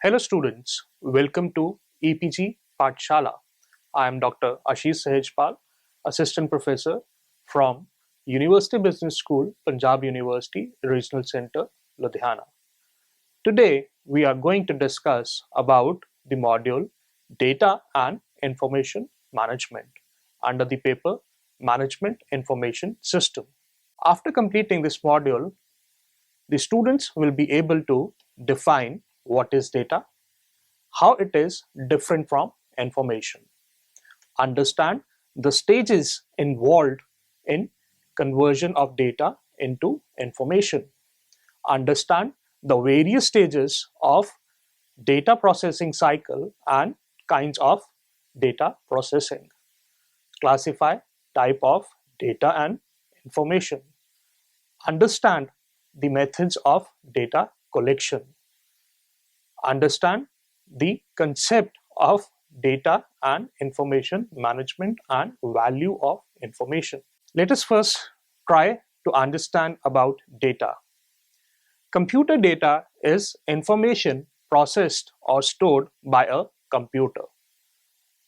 Hello students, welcome to EPG Pathshala. I am Dr. Ashish Sahejpal, Assistant Professor from University Business School, Punjab University, Regional Center, Ludhiana. Today we are going to discuss about the module Data and Information Management under the paper Management Information System. After completing this module, the students will be able to define what is data, how it is different from information, understand the stages involved in conversion of data into information, understand the various stages of data processing cycle and kinds of data processing, classify type of data and information, understand the methods of data collection, understand the concept of data and information management and value of information. Let us first try to understand about data. Computer data is information processed or stored by a computer.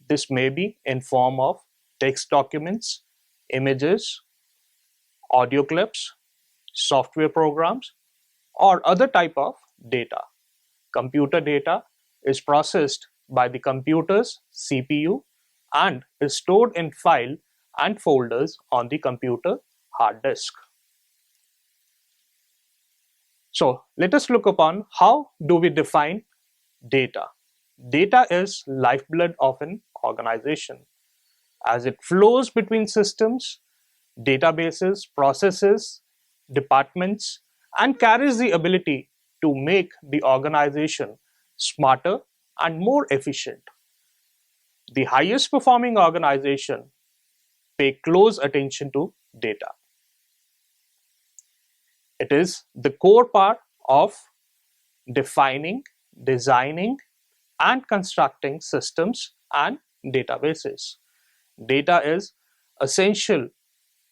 This may be in form of text documents, images, audio clips, software programs, or other type of data. Computer data is processed by the computer's CPU and is stored in file and folders on the computer hard disk. So let us look upon how do we define data. Data is lifeblood of an organization as it flows between systems, databases, processes, departments, and carries the ability to make the organization smarter and more efficient. The highest performing organization pay close attention to data. It is the core part of defining, designing, and constructing systems and databases. Data is essential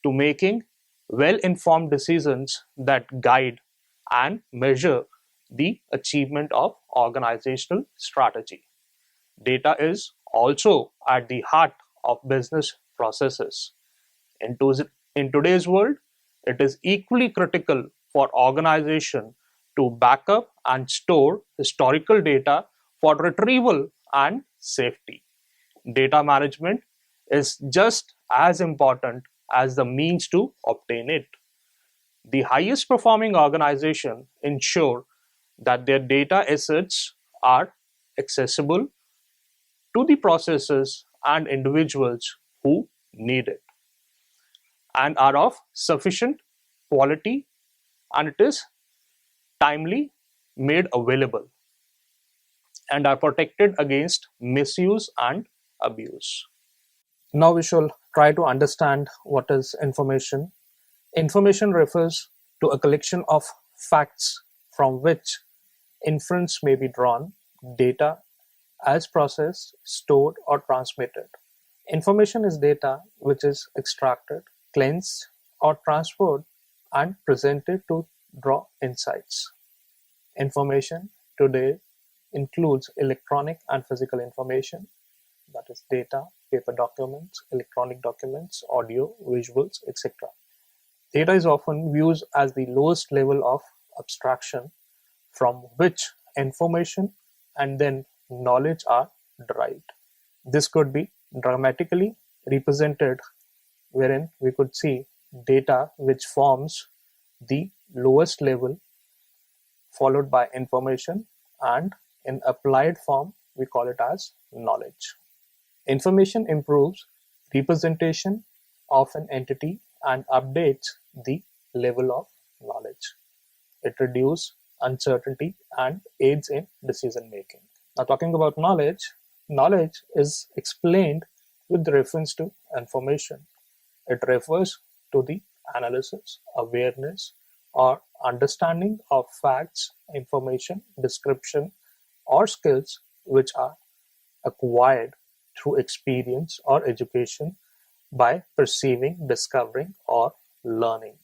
to making well-informed decisions that guide and measure the achievement of organizational strategy. Data is also at the heart of business processes. In today's world, it is equally critical for organization to back up and store historical data for retrieval and safety. Data management is just as important as the means to obtain it. The highest performing organization ensure that their data assets are accessible to the processes and individuals who need it and are of sufficient quality, and it is timely made available and are protected against misuse and abuse. Now we shall try to understand what is information. Information refers to a collection of facts from which inference may be drawn, data as processed, stored, or transmitted. Information is data which is extracted, cleansed, or transferred and presented to draw insights. Information today includes electronic and physical information, that is data, paper documents, electronic documents, audio, visuals, etc. Data is often viewed as the lowest level of abstraction from which information and then knowledge are derived. This could be dramatically represented wherein we could see data which forms the lowest level followed by information, and in applied form we call it as knowledge. Information improves representation of an entity and updates the level of knowledge. It reduces uncertainty and aids in decision making. Now, talking about knowledge, knowledge is explained with reference to information. It refers to the analysis, awareness, or understanding of facts, information, description, or skills which are acquired through experience or education by perceiving, discovering, or learning.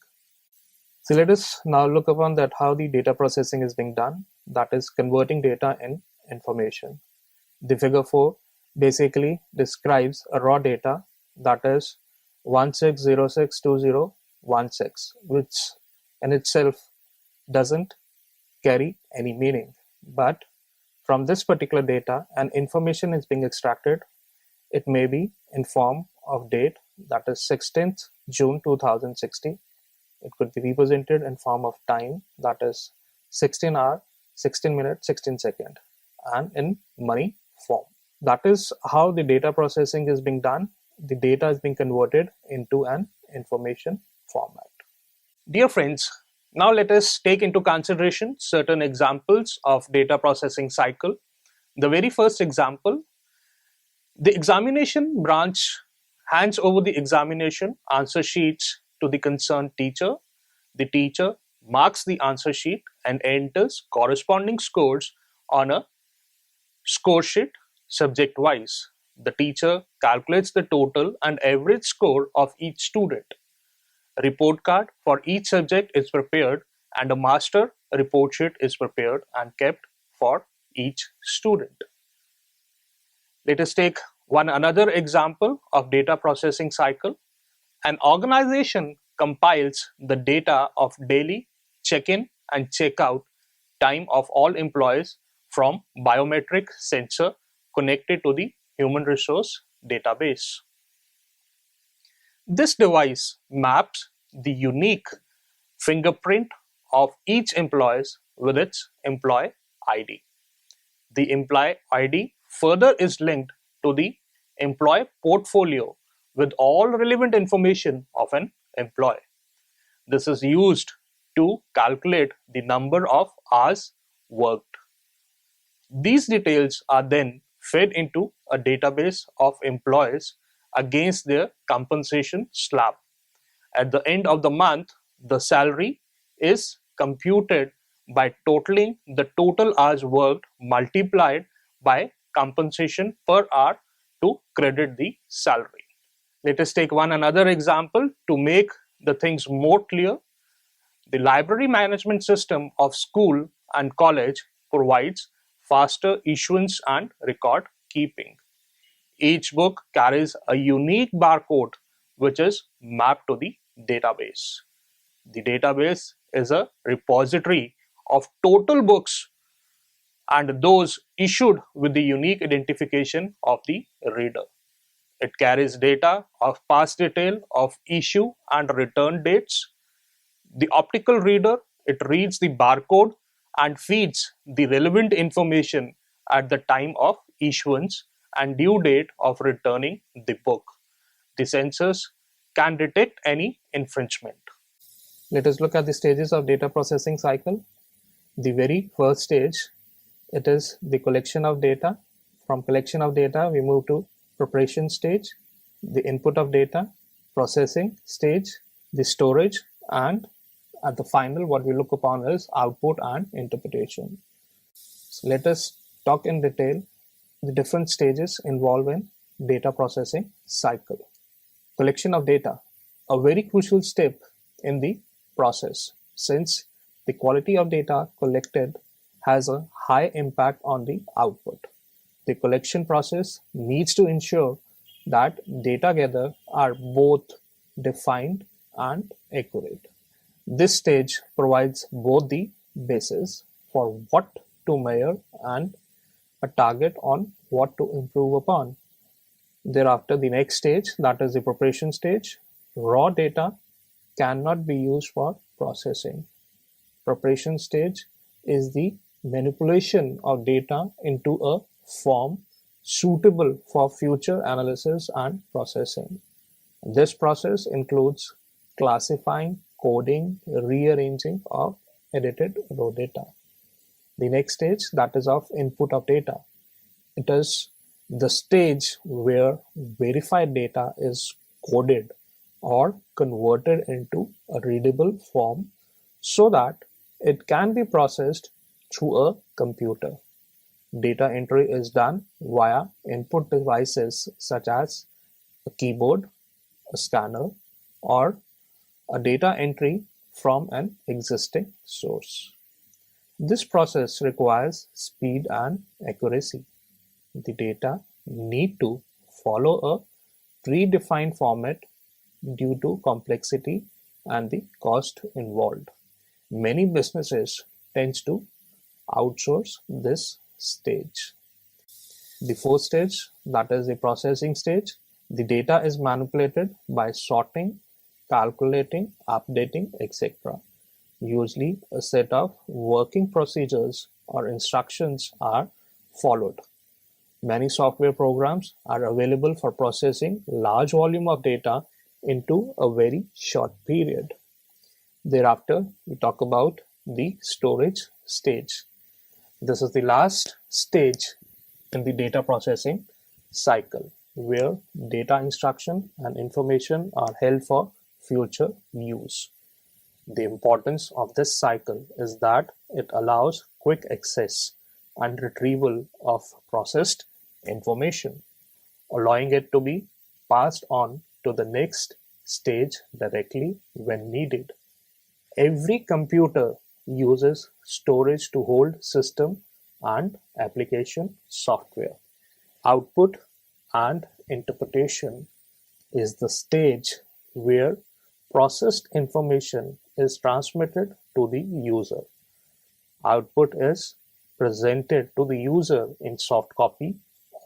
So let us now look upon that how the data processing is being done, that is converting data in information. The figure 4 basically describes a raw data that is 16062016, which in itself doesn't carry any meaning. But from this particular data, an information is being extracted. It may be in form of date, that is 16th June 2016. It could be represented in form of time, that is 16 hour, 16 minutes, 16 second, and in money form. That is how the data processing is being done. The data is being converted into an information format. Dear friends, now let us take into consideration certain examples of data processing cycle. The very first example, the examination branch hands over the examination answer sheets to the concerned teacher. The teacher marks the answer sheet and enters corresponding scores on a score sheet subject wise. The teacher calculates the total and average score of each student. A report card for each subject is prepared and a master report sheet is prepared and kept for each student. Let us take one another example of data processing cycle. An organization compiles the data of daily check-in and check-out time of all employees from biometric sensor connected to the human resource database. This device maps the unique fingerprint of each employee with its employee ID. The employee ID further is linked to the employee portfolio with all relevant information of an employee. This is used to calculate the number of hours worked. These details are then fed into a database of employees against their compensation slab. At the end of the month, the salary is computed by totaling the total hours worked multiplied by compensation per hour to credit the salary. Let us take one another example to make the things more clear. The library management system of school and college provides faster issuance and record keeping. Each book carries a unique barcode which is mapped to the database. The database is a repository of total books and those issued with the unique identification of the reader. It carries data of past detail of issue and return dates. The optical reader, it reads the barcode and feeds the relevant information at the time of issuance and due date of returning the book. The sensors can detect any infringement. Let us look at the stages of data processing cycle. The very first stage, it is the collection of data. From collection of data, we move to preparation stage, the input of data, processing stage, the storage, and at the final, what we look upon is output and interpretation. So let us talk in detail the different stages involved in data processing cycle. Collection of data, a very crucial step in the process, since the quality of data collected has a high impact on the output. The collection process needs to ensure that data gathered are both defined and accurate. This stage provides both the basis for what to measure and a target on what to improve upon. Thereafter, the next stage, that is the preparation stage, raw data cannot be used for processing. Preparation stage is the manipulation of data into a form suitable for future analysis and processing. This process includes classifying, coding, rearranging of edited raw data. The next stage, that is of input of data. It is the stage where verified data is coded or converted into a readable form so that it can be processed through a computer. Data entry is done via input devices such as a keyboard, a scanner, or a data entry from an existing source. This process requires speed and accuracy. The data need to follow a predefined format due to complexity and the cost involved. Many businesses tend to outsource this stage. The fourth stage, that is the processing stage, the data is manipulated by sorting, calculating, updating, etc. Usually a set of working procedures or instructions are followed. Many software programs are available for processing large volume of data into a very short period. Thereafter, we talk about the storage stage. This is the last stage in the data processing cycle, where data instruction and information are held for future use. The importance of this cycle is that it allows quick access and retrieval of processed information, allowing it to be passed on to the next stage directly when needed. Every computer uses storage to hold system and application software. Output and interpretation is the stage where processed information is transmitted to the user. Output is presented to the user in soft copy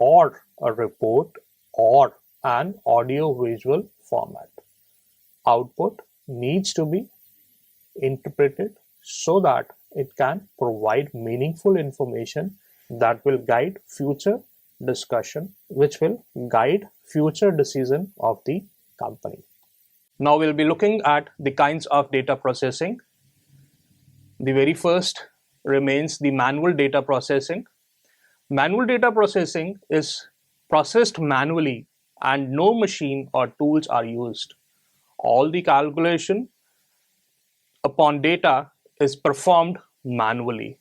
or a report or an audio-visual format. Output needs to be interpreted so that it can provide meaningful information that will guide future discussion, which will guide future decision of the company. Now we'll be looking at the kinds of data processing. The very first remains the manual data processing. Manual data processing is processed manually and no machine or tools are used. All the calculation upon data is performed manually.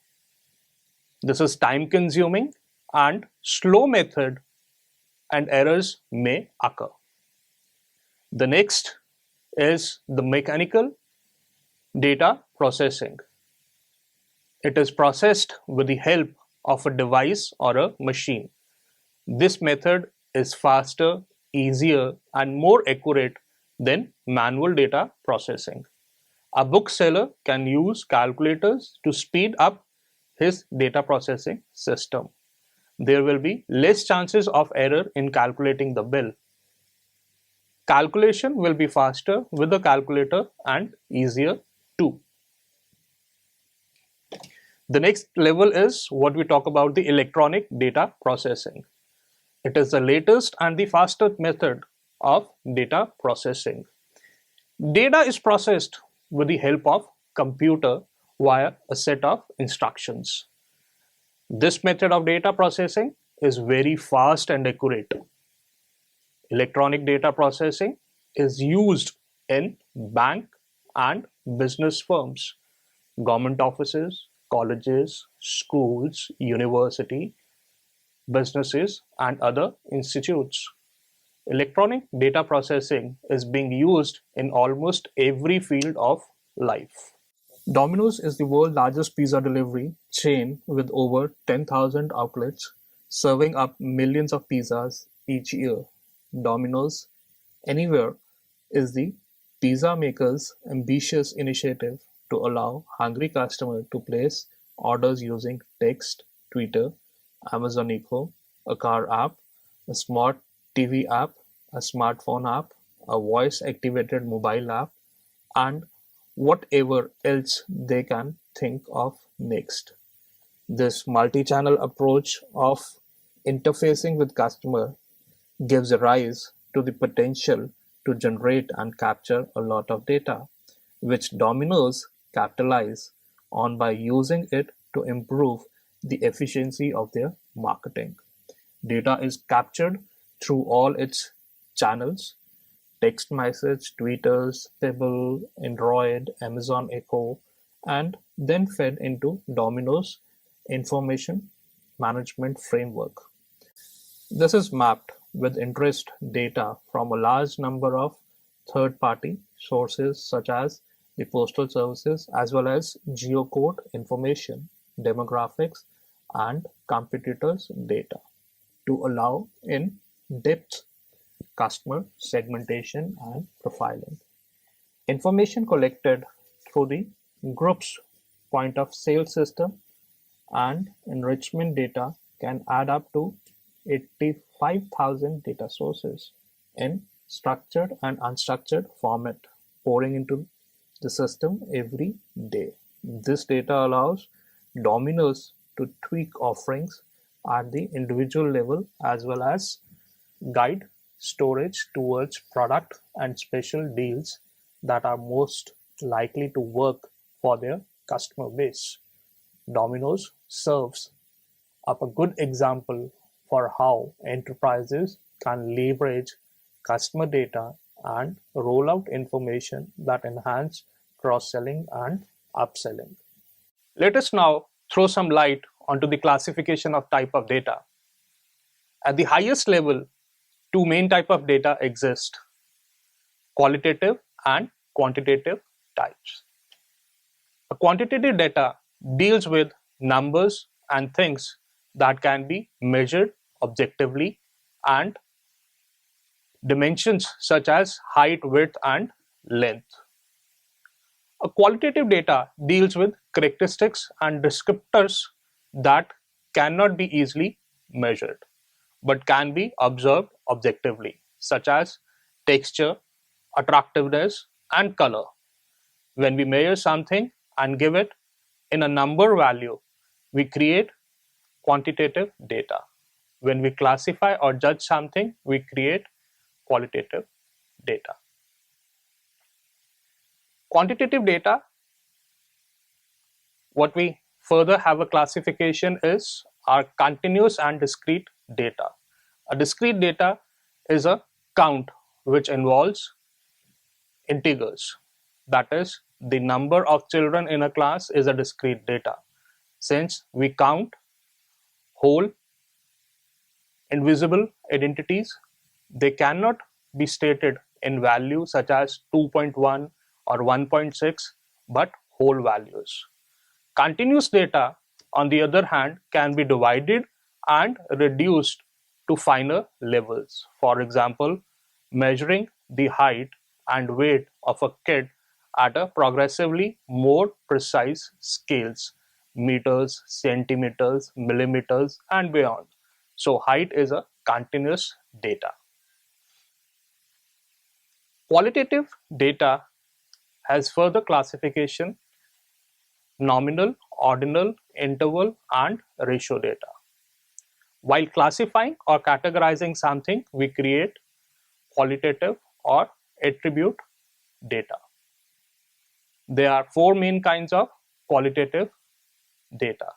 This is time consuming and slow method and errors may occur. The next is the mechanical data processing. It is processed with the help of a device or a machine. This method is faster, easier, and more accurate than manual data processing. A bookseller can use calculators to speed up his data processing system. There will be less chances of error in calculating the bill. Calculation will be faster with the calculator and easier too. The next level is what we talk about, the electronic data processing. It is the latest and the fastest method of data processing. Data is processed with the help of computer via a set of instructions. This method of data processing is very fast and accurate. Electronic data processing is used in bank and business firms, government offices, colleges, schools, university, businesses, and other institutes. Electronic data processing is being used in almost every field of life. Domino's is the world's largest pizza delivery chain with over 10,000 outlets, serving up millions of pizzas each year. Domino's Anywhere is the pizza maker's ambitious initiative to allow hungry customers to place orders using text, Twitter, Amazon Echo, a car app, a smart TV app, a smartphone app, a voice-activated mobile app, and whatever else they can think of next. This multi-channel approach of interfacing with customer gives rise to the potential to generate and capture a lot of data, which Domino's capitalize on by using it to improve the efficiency of their marketing. Data is captured through all its channels: text message, tweeters, Pebble, Android, Amazon Echo, and then fed into Domino's information management framework. This is mapped with interest data from a large number of third-party sources such as the postal services as well as geocode information. demographics, and competitors' data to allow in-depth customer segmentation and profiling. Information collected through the group's point of sale system and enrichment data can add up to 85,000 data sources in structured and unstructured format pouring into the system every day. This data allows Domino's to tweak offerings at the individual level as well as guide storage towards product and special deals that are most likely to work for their customer base. Domino's serves up a good example for how enterprises can leverage customer data and roll out information that enhance cross-selling and upselling. Let us now throw some light onto the classification of type of data. At the highest level, two main type of data exist: qualitative and quantitative types. A quantitative data deals with numbers and things that can be measured objectively, and dimensions such as height, width, and length. A qualitative data deals with characteristics and descriptors that cannot be easily measured but can be observed objectively, such as texture, attractiveness, and color. When we measure something and give it in a number value, we create quantitative data. When we classify or judge something, we create qualitative data. Quantitative data, what we further have a classification is our continuous and discrete data. A discrete data is a count which involves integers. That is, the number of children in a class is a discrete data. Since we count whole invisible identities, they cannot be stated in values such as 2.1 or 1.6, but whole values. Continuous data, on the other hand, can be divided and reduced to finer levels. For example, measuring the height and weight of a kid at a progressively more precise scales: meters, centimeters, millimeters, and beyond. So height is a continuous data. Qualitative data has further classification: nominal, ordinal, interval, and ratio data. While classifying or categorizing something, we create qualitative or attribute data. There are four main kinds of qualitative data.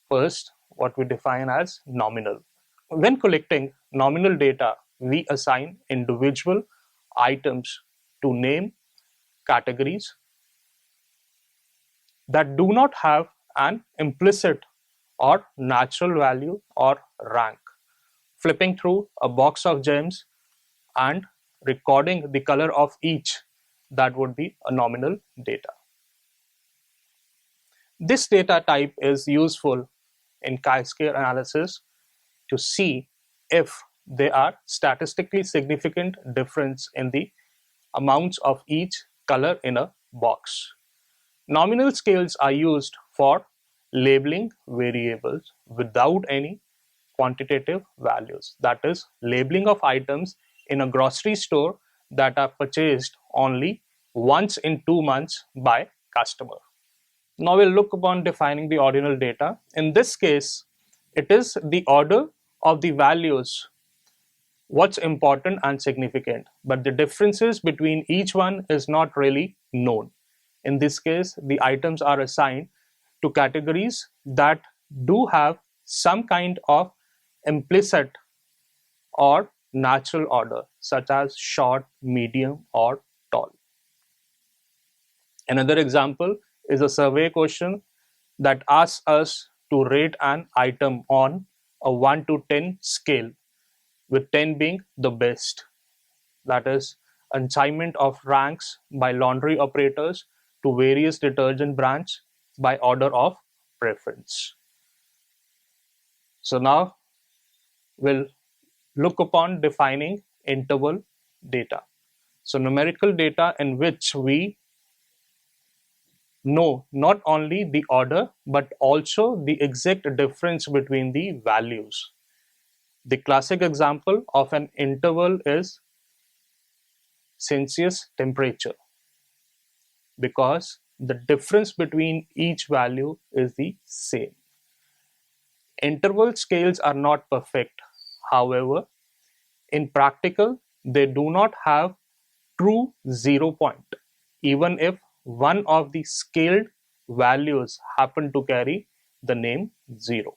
First, what we define as nominal. When collecting nominal data, we assign individual items to name categories that do not have an implicit or natural value or rank. Flipping through a box of gems and recording the color of each, that would be a nominal data. This data type is useful in chi-square analysis to see if there are statistically significant difference in the amounts of each color in a box. Nominal scales are used for labeling variables without any quantitative values. That is, labeling of items in a grocery store that are purchased only once in 2 months by customer. Now we'll look upon defining the ordinal data. In this case, it is the order of the values what's important and significant, but the differences between each one is not really known. In this case, the items are assigned to categories that do have some kind of implicit or natural order, such as short, medium, or tall. Another example is a survey question that asks us to rate an item on a 1 to 10 scale, with 10 being the best. That is, assignment of ranks by laundry operators to various detergent brands by order of preference. So now we'll look upon defining interval data. So numerical data in which we know not only the order but also the exact difference between the values. The classic example of an interval is Celsius temperature, because the difference between each value is the same. Interval scales are not perfect. However, in practical, they do not have true 0 point, even if one of the scaled values happen to carry the name 0.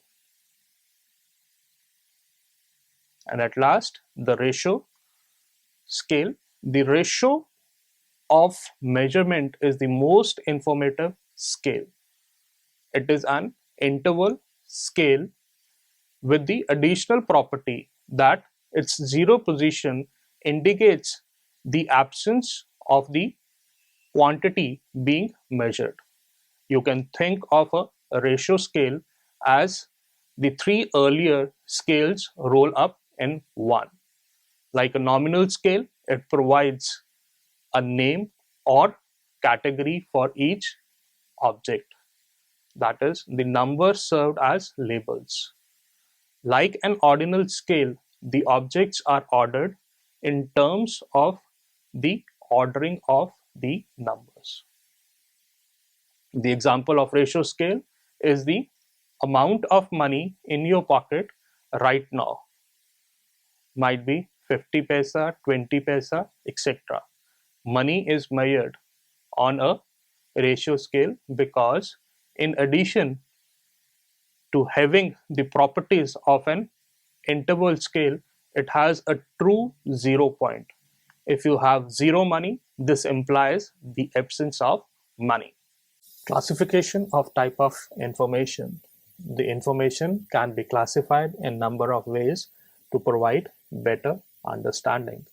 And at last, the ratio scale. The ratio of measurement is the most informative scale. It is an interval scale with the additional property that its 0 position indicates the absence of the quantity being measured. You can think of a ratio scale as the 3 earlier scales roll up in one. Like a nominal scale, it provides a name or category for each object. That is, the numbers served as labels. Like an ordinal scale, the objects are ordered in terms of the ordering of the numbers. The example of ratio scale is the amount of money in your pocket right now. Might be 50 paisa, 20 paisa, etc. Money is measured on a ratio scale because, in addition to having the properties of an interval scale, it has a true 0 point. If you have zero money, this implies the absence of money. Classification of type of information. The information can be classified in number of ways to provide better understanding.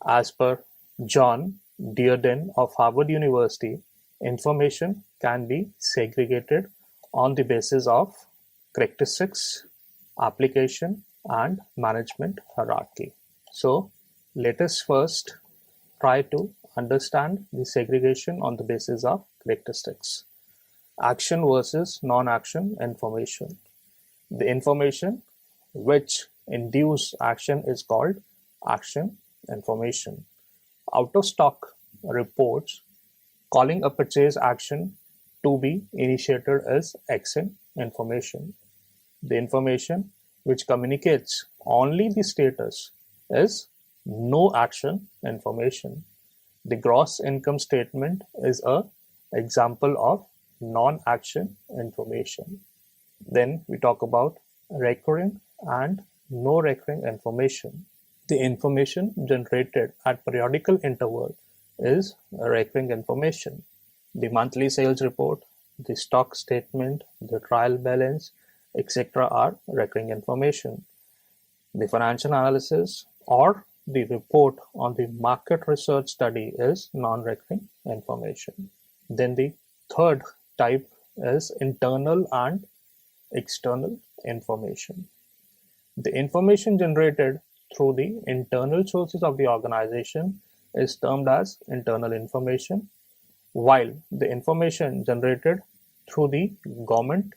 As per John Dearden of Harvard University, information can be segregated on the basis of characteristics, application, and management hierarchy. So let us first try to understand the segregation on the basis of characteristics. Action versus non-action information. The information which induce action is called action information. Out of stock reports calling a purchase action to be initiated as action information. The information which communicates only the status is no action information. The gross income statement is a example of non-action information. Then we talk about recurring and no recurring information. The information generated at periodical interval is recurring information. The monthly sales report, the stock statement, the trial balance, etc. are recurring information. The financial analysis or the report on the market research study is non-recurring information. Then the third type is internal and external information. The information generated through the internal sources of the organization is termed as internal information, while the information generated through the government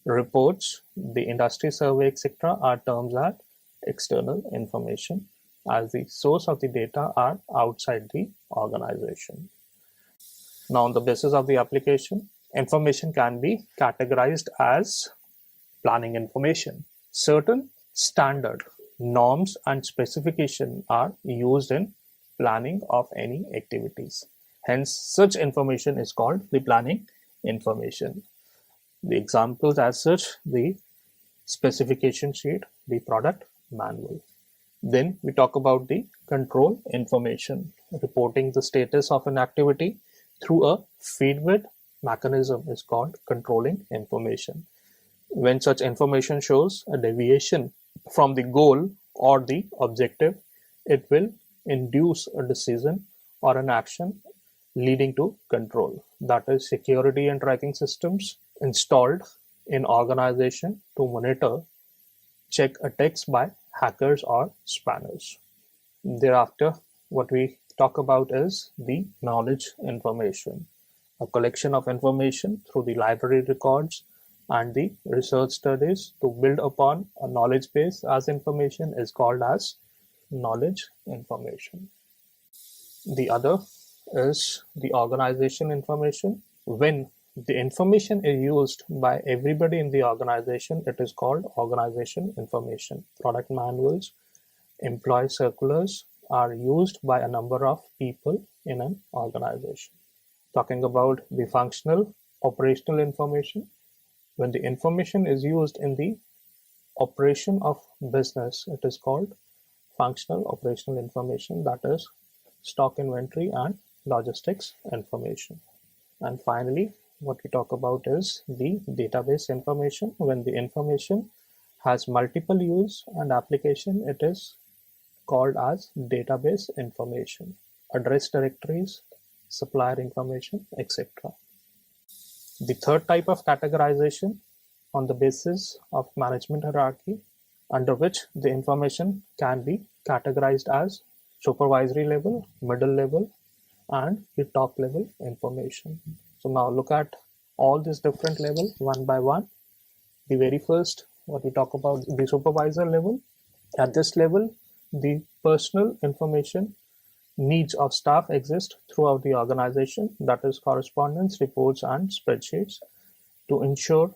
reports, the industry survey, etc. are termed as external information, as the source of the data are outside the organization. Now, on the basis of the application, information can be categorized as planning information. Certain standard norms and specifications are used in planning of any activities. Hence, such information is called the planning information. The examples as such, the specification sheet, the product manual. Then we talk about the control information, reporting the status of an activity through a feedback mechanism is called controlling information. When such information shows a deviation from the goal or the objective, it will induce a decision or an action leading to control. That is, security and tracking systems installed in organization to monitor check attacks by hackers or spammers. Thereafter, what we talk about is the knowledge information, a collection of information through the library records and the research studies to build upon a knowledge base as information is called as knowledge information. The other is the organization information. When the information is used by everybody in the organization, it is called organization information. Product manuals, employee circulars are used by a number of people in an organization. Talking about the functional operational information, when the information is used in the operation of business, it is called functional operational information, that is stock inventory and logistics information. And finally, what we talk about is the database information. When the information has multiple use and application, it is called as database information. Address directories, supplier information, etc. The third type of categorization on the basis of management hierarchy, under which the information can be categorized as supervisory level, middle level, and the top level information. So now look at all these different levels one by one. The very first, what we talk about, the supervisor level. At this level, the personal information needs of staff exist throughout the organization, that is correspondence, reports, and spreadsheets, to ensure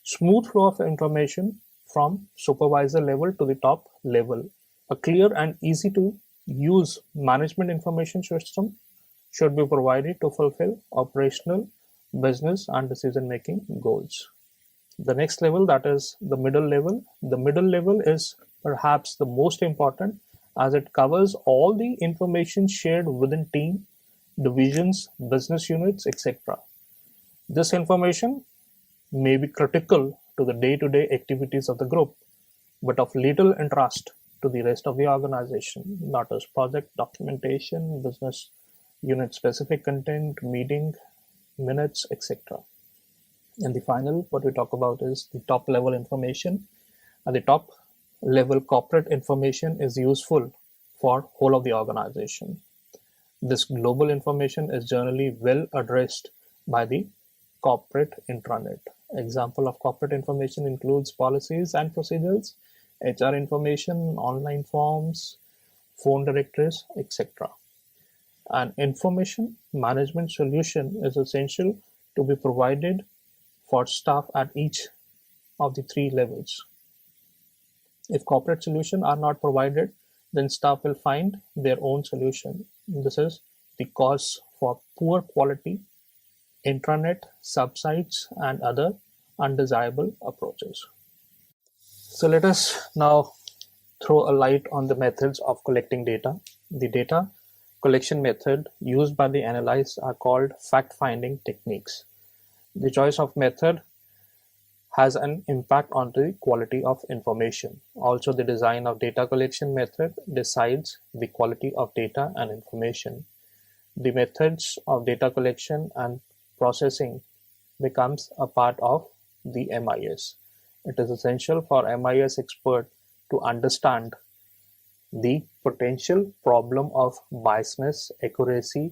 smooth flow of information from supervisor level to the top level. A clear and easy to use management information system should be provided to fulfill operational, business, and decision-making goals. The next level, that is the middle level. The middle level is perhaps the most important, as it covers all the information shared within team, divisions, business units, etc. This information may be critical to the day-to-day activities of the group, but of little interest to the rest of the organization, that is project documentation, business unit specific content, meeting minutes, etc. And the final, what we talk about is the top level information. At the top level, corporate information is useful for whole of the organization. This global information is generally well addressed by the corporate intranet. Example of corporate information includes policies and procedures, HR information, online forms, phone directories, etc. An information management solution is essential to be provided for staff at each of the three levels. If corporate solutions are not provided, then staff will find their own solution. This is the cause for poor quality intranet, subsites, and other undesirable approaches. So let us now throw a light on the methods of collecting data. The data collection method used by the analysts are called fact-finding techniques. The choice of method has an impact on the quality of information. Also, the design of data collection method decides the quality of data and information. The methods of data collection and processing becomes a part of the MIS. It is essential for MIS expert to understand the potential problem of biasness, accuracy,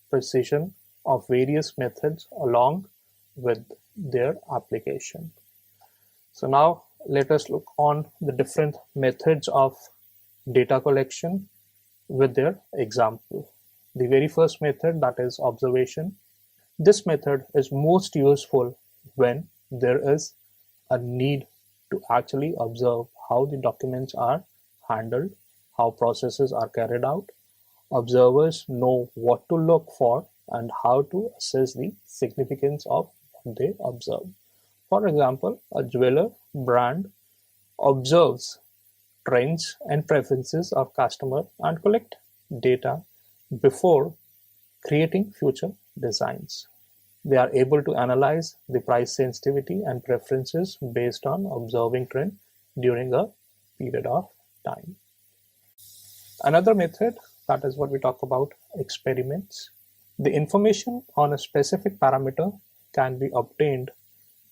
precision of various methods along with their application. So now let us look on the different methods of data collection with their example. The very first method, that is observation. This method is most useful when there is a need to actually observe how the documents are handled, how processes are carried out. Observers know what to look for and how to assess the significance of what they observe. For example, a jeweler brand observes trends and preferences of customer and collect data before creating future designs. They are able to analyze the price sensitivity and preferences based on observing trend during a period of time. Another method, that is what we talk about, experiments. The information on a specific parameter can be obtained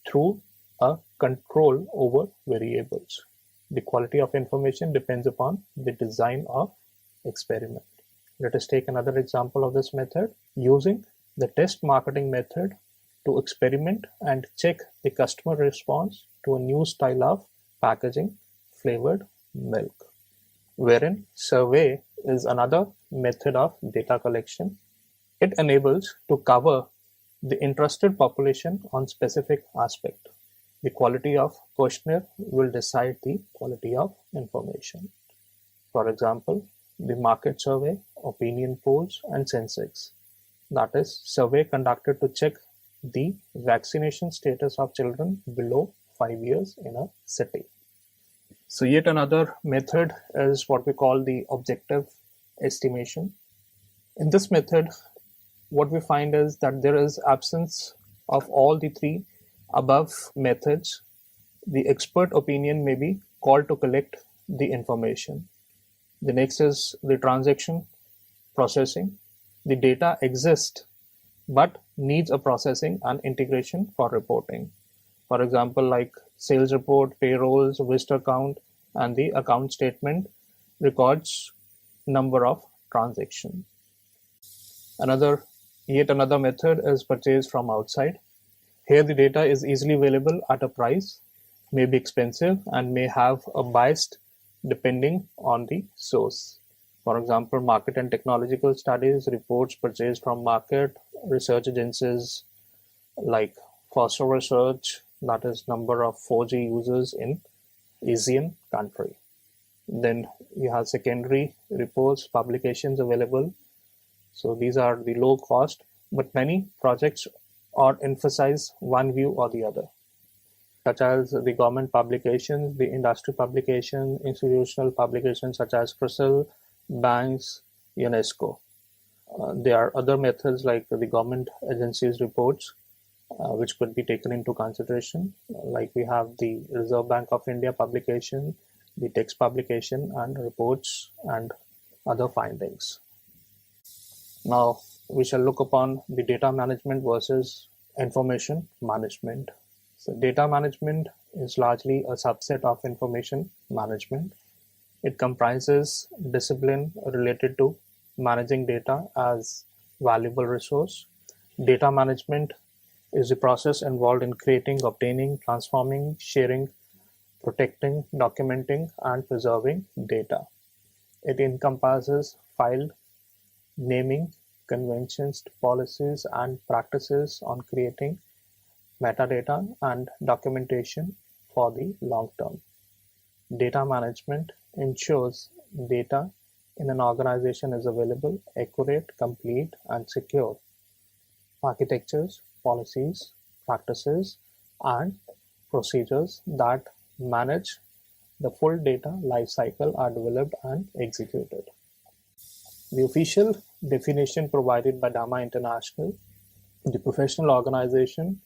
through a control over variables. The quality of information depends upon the design of experiment. Let us take another example of this method. Using the test marketing method to experiment and check the customer response to a new style of packaging flavored milk, wherein survey is another method of data collection. It enables to cover the interested population on specific aspect. The quality of questionnaire will decide the quality of information. For example, the market survey, opinion polls, and Sensex. That is, survey conducted to check the vaccination status of children below 5 years in a city. So yet another method is what we call the objective estimation. In this method, what we find is that there is absence of all the three above methods. The expert opinion may be called to collect the information. The next is the transaction processing. The data exists but needs a processing and integration for reporting. For example, like sales report, payrolls, visitor count, and the account statement records number of transactions. Yet another method is purchase from outside. Here the data is easily available at a price, may be expensive, and may have a bias depending on the source. For example, market and technological studies reports purchased from market research agencies like Foster Research, that is number of 4G users in Asian country. Then you have secondary reports, publications available. So these are the low cost, but many projects or emphasize one view or the other, such as the government publications, the industry publication, institutional publications such as CRISIL, banks, UNESCO. There are other methods like the government agencies reports, which could be taken into consideration. Like we have the Reserve Bank of India publication, the text publication and reports and other findings. Now we shall look upon the data management versus information management. So data management is largely a subset of information management. It comprises discipline related to managing data as valuable resource. Data management is the process involved in creating, obtaining, transforming, sharing, protecting, documenting, and preserving data. It encompasses file naming, conventions, policies, and practices on creating metadata and documentation for the long term. Data management ensures data in an organization is available, accurate, complete, and secure. Architectures, policies, practices, and procedures that manage the full data lifecycle are developed and executed. The official definition provided by DAMA International, the professional organization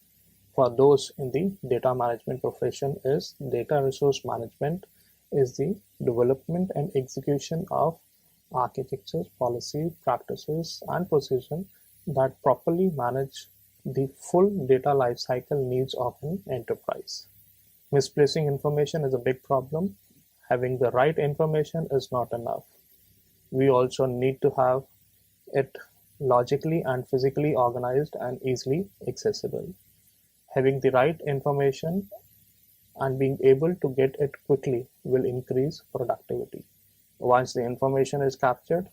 for those in the data management profession, is data resource management is the development and execution of architectures, policy, practices, and procedures that properly manage the full data lifecycle needs of an enterprise. Misplacing information is a big problem. Having the right information is not enough. We also need to have it logically and physically organized and easily accessible. Having the right information and being able to get it quickly will increase productivity. Once the information is captured,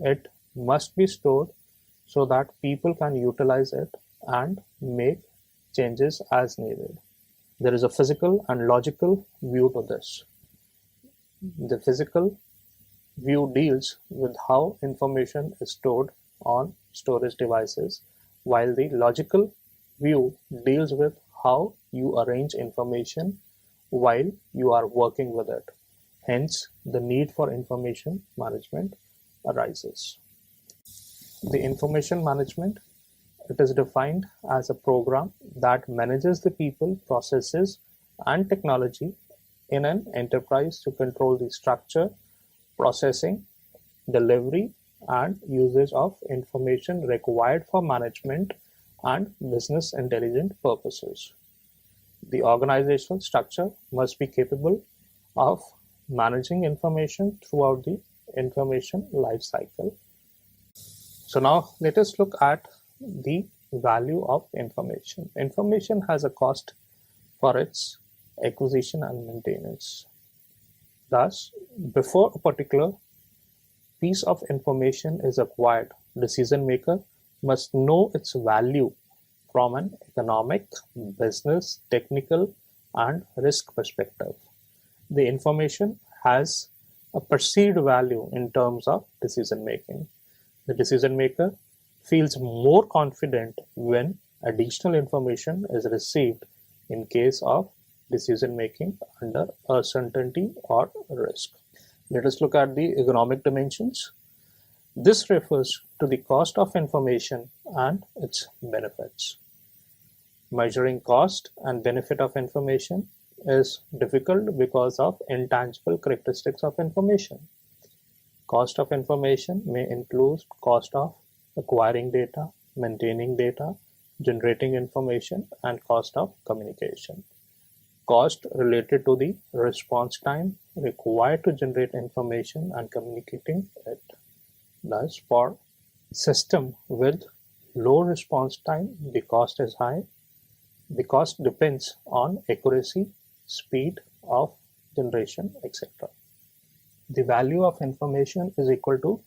it must be stored so that people can utilize it and make changes as needed. There is a physical and logical view to this. The physical view deals with how information is stored on storage devices, while the logical view deals with how you arrange information while you are working with it. Hence, the need for information management arises. The information management, it is defined as a program that manages the people, processes, and technology in an enterprise to control the structure, processing, delivery, and usage of information required for management and business intelligence purposes. The organizational structure must be capable of managing information throughout the information life cycle. So now let us look at the value of information. Information has a cost for its acquisition and maintenance. Thus, before a particular piece of information is acquired, decision maker must know its value from an economic, business, technical, and risk perspective. The information has a perceived value in terms of decision making. The decision maker feels more confident when additional information is received in case of decision making under uncertainty or risk. Let us look at the economic dimensions. This refers to the cost of information and its benefits. Measuring cost and benefit of information is difficult because of intangible characteristics of information. Cost of information may include cost of acquiring data, maintaining data, generating information, and cost of communication. Cost related to the response time required to generate information and communicating it. Thus, for system with low response time, the cost is high. The cost depends on accuracy, speed of generation, etc. The value of information is equal to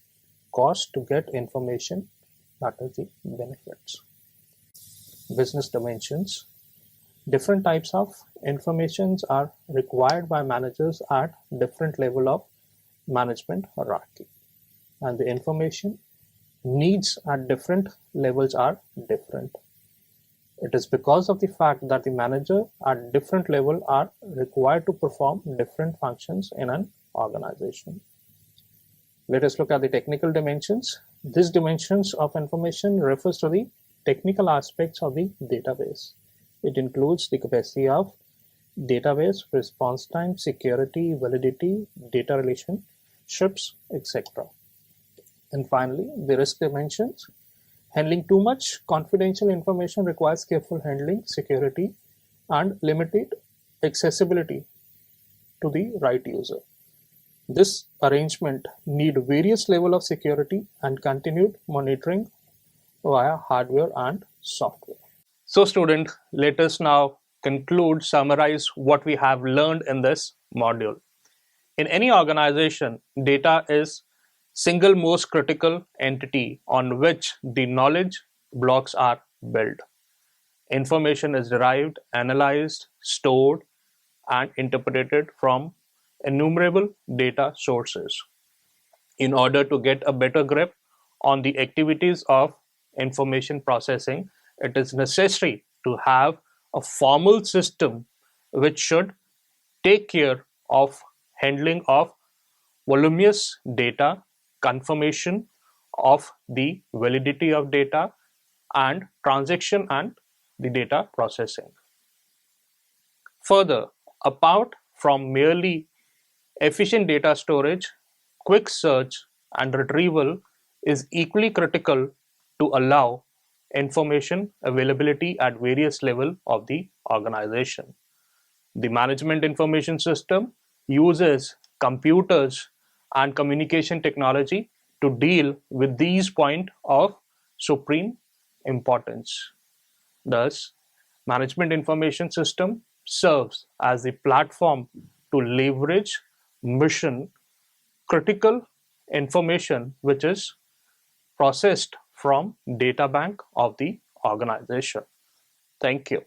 cost to get information, that is the benefits. Business dimensions. Different types of informations are required by managers at different level of management hierarchy, and the information needs at different levels are different. It is because of the fact that the manager at different level are required to perform different functions in an organization. Let us look at the technical dimensions. These dimensions of information refers to the technical aspects of the database. It includes the capacity of database, response time, security, validity, data relationships, etc. And finally, the risk dimensions. Handling too much confidential information requires careful handling, security, and limited accessibility to the right user. This arrangement need various level of security and continued monitoring via hardware and software. So student, let us now summarize what we have learned in this module. In any organization, data is single most critical entity on which the knowledge blocks are built. Information is derived, analyzed, stored, and interpreted from innumerable data sources. In order to get a better grip on the activities of information processing, it is necessary to have a formal system which should take care of handling of voluminous data, confirmation of the validity of data, and transaction and the data processing. Further, apart from merely efficient data storage, quick search and retrieval is equally critical to allow information availability at various levels of the organization. The management information system uses computers and communication technology to deal with these points of supreme importance. Thus, management information system serves as the platform to leverage mission critical information which is processed from data bank of the organization. Thank you.